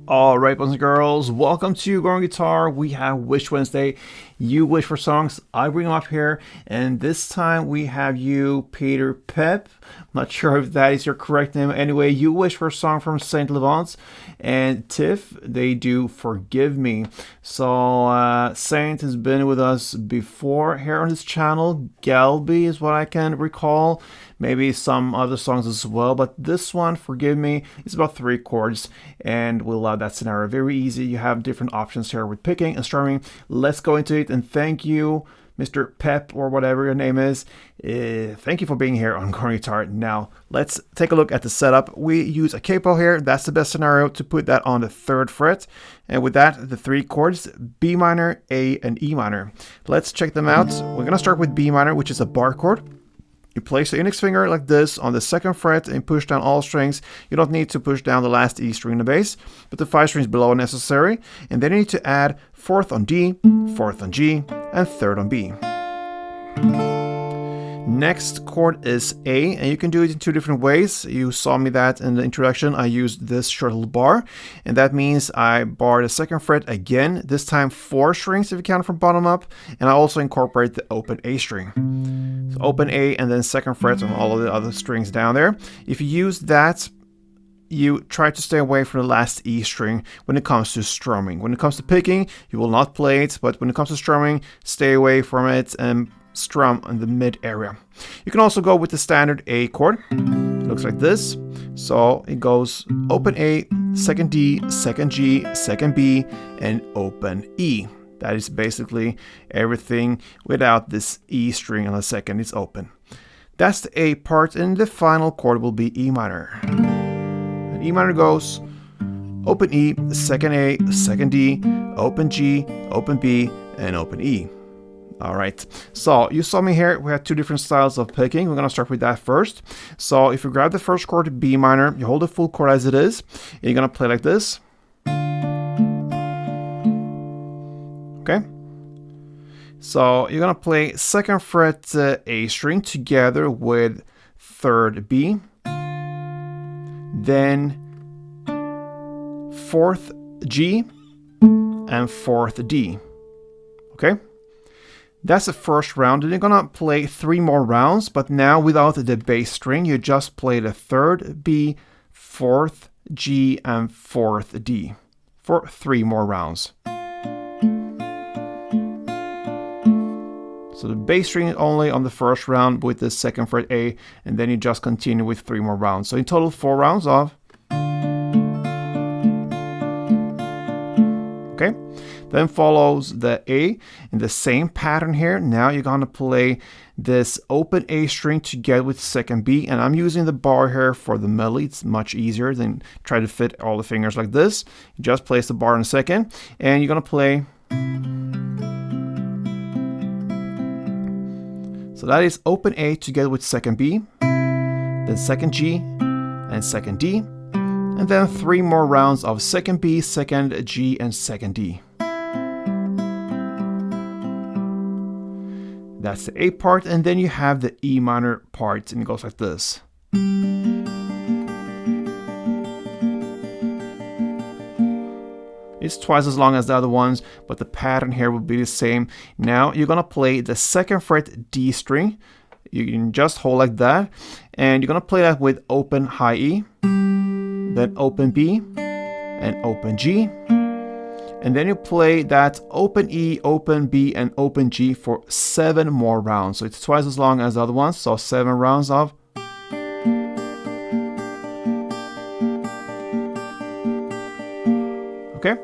Alright, boys and girls, welcome to Growing Guitar. We have Wish Wednesday. You wish for songs, I bring them up here, and this time we have you, Peter Pep. I'm not sure if that is your correct name. Anyway, you wish for a song from Saint Levant and TIF. They do Forgive Me. So Saint has been with us before here on this channel. Galby is what I can recall. Maybe some other songs as well, but this one, Forgive Me, is about 3 chords, and we'll allow that scenario. Very easy. You have different options here with picking and strumming. Let's go into it, and thank you, Mr. Pep, or whatever your name is. Thank you for being here on Growing Guitar. Now, let's take a look at the setup. We use a capo here. That's the best scenario to put that on the 3rd fret. And with that, the 3 chords, B minor, A, and E minor. Let's check them out. We're going to start with B minor, which is a bar chord. You place the index finger like this on the 2nd fret and push down all strings. You don't need to push down the last E string in the bass, but the 5 strings below are necessary. And then you need to add 4th on D, 4th on G, and 3rd on B. Next chord is A, and you can do it in 2 different ways. You saw me that in the introduction. I used this short little bar, and that means I bar the 2nd fret again, this time 4 strings if you count from bottom up, and I also incorporate the open A string. So open A and then 2nd fret on all of the other strings down there. If you use that, you try to stay away from the last E string when it comes to strumming. When it comes to picking, you will not play it, but when it comes to strumming, stay away from it and strum in the mid area. You can also go with the standard A chord. It looks like this. So it goes open A, 2nd D, 2nd G, 2nd B, and open E. That is basically everything without this E string on the 2nd. It's open. That's the A part, and the final chord will be E minor. And E minor goes open E, 2nd A, 2nd D, open G, open B, and open E. Alright, so you saw me here. We have 2 different styles of picking. We're going to start with that first. So if you grab the first chord, B minor, you hold the full chord as it is, and you're going to play like this. Okay? So you're going to play 2nd fret A string together with 3rd B, then 4th G, and 4th D. Okay? That's the first round, and you're gonna play 3 more rounds, but now without the bass string. You just play the 3rd B, 4th G, and 4th D for 3 more rounds. So the bass string is only on the first round with the 2nd fret A, and then you just continue with 3 more rounds. So in total 4 rounds of. Okay? Then follows the A in the same pattern here. Now you're going to play this open A string together with 2nd B, and I'm using the bar here for the melody. It's much easier than try to fit all the fingers like this. You just place the bar in 2nd, and you're going to play. So that is open A together with 2nd B, then 2nd G, and 2nd D, and then 3 more rounds of 2nd B, 2nd G, and 2nd D. That's the A part, and then you have the E minor part, and it goes like this. It's twice as long as the other ones, but the pattern here will be the same. Now you're gonna play the 2nd fret D string. You can just hold like that, and you're gonna play that with open high E, then open B, and open G. And then you play that open E, open B, and open G for 7 more rounds. So it's twice as long as the other ones, so 7 rounds of. Okay?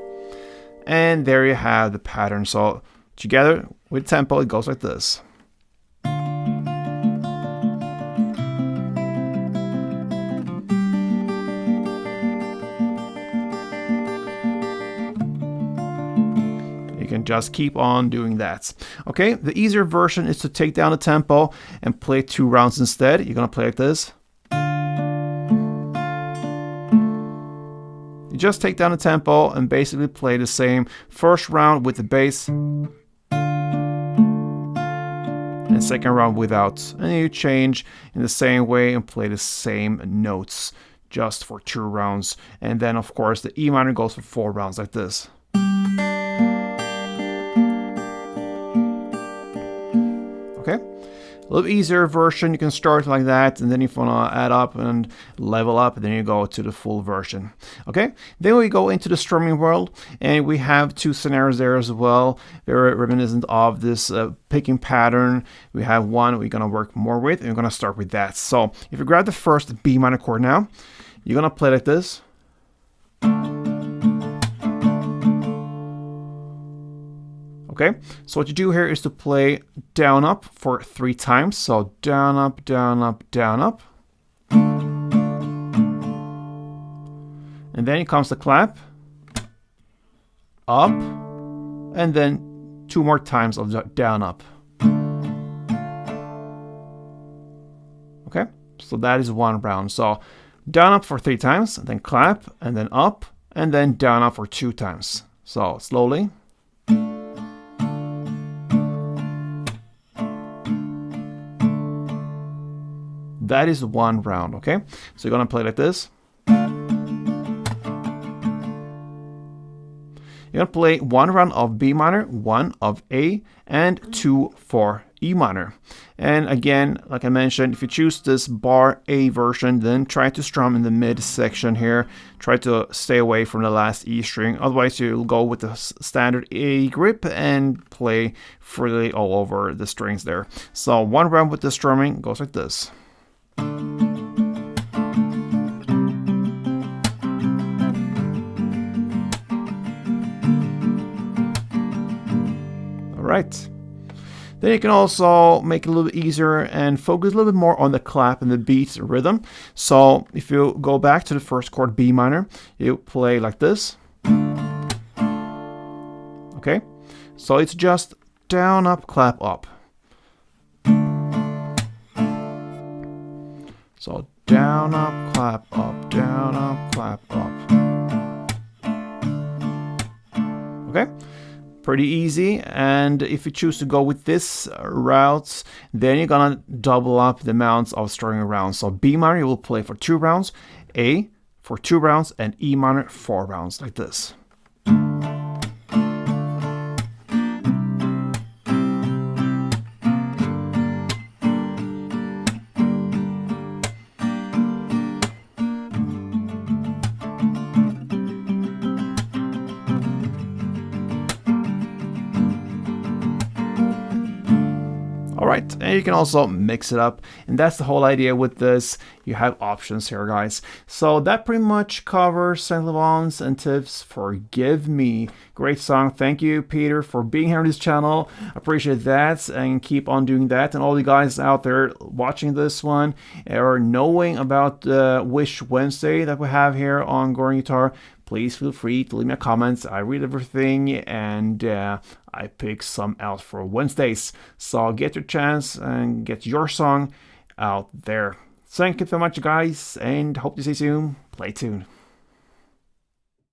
And there you have the pattern. So together with tempo, it goes like this. You can just keep on doing that. Okay, the easier version is to take down the tempo and play 2 rounds instead. You're gonna play like this. You just take down the tempo and basically play the same first round with the bass and 2nd round without. And you change in the same way and play the same notes just for 2 rounds. And then of course the E minor goes for 4 rounds like this. Okay. A little easier version, you can start like that, and then if you want to add up and level up, then you go to the full version. Okay, then we go into the strumming world, and we have 2 scenarios there as well, very reminiscent of this picking pattern. We have one we're going to work more with, and we're going to start with that. So if you grab the first B minor chord now, you're going to play like this. Okay, so what you do here is to play down up for 3 times. So down up, down up, down up. And then it comes the clap. Up. And then 2 more times of the down up. Okay, so that is 1 round. So down up for 3 times, and then clap, and then up, and then down up for 2 times. So slowly. That is 1 round, okay? So you're gonna play like this. You're gonna play 1 round of B minor, 1 of A, and 2 for E minor. And again, like I mentioned, if you choose this bar A version, then try to strum in the mid section here. Try to stay away from the last E string. Otherwise, you'll go with the standard A grip and play freely all over the strings there. So 1 round with the strumming goes like this. Right. Then you can also make it a little bit easier and focus a little bit more on the clap and the beat rhythm. So if you go back to the first chord B minor, you play like this. Okay, so it's just down, up, clap, up. So down, up, clap, up, down, up, clap, up. Okay. Pretty easy, and if you choose to go with this route, then you're gonna double up the amounts of strumming rounds. So B minor you will play for 2 rounds, A for 2 rounds, and E minor 4 rounds like this. Alright, and you can also mix it up, and that's the whole idea with this. You have options here, guys. So that pretty much covers Saint Levant and TIF's Forgive Me. Great song. Thank you, Peter, for being here on this channel. Appreciate that, and keep on doing that. And all you guys out there watching this one or knowing about the Wish Wednesday that we have here on Goring Guitar, please feel free to leave me a comment. I read everything, and I pick some out for Wednesdays. So get your chance and get your song out there. Thank you so much, guys, and hope to see you soon. Play tune.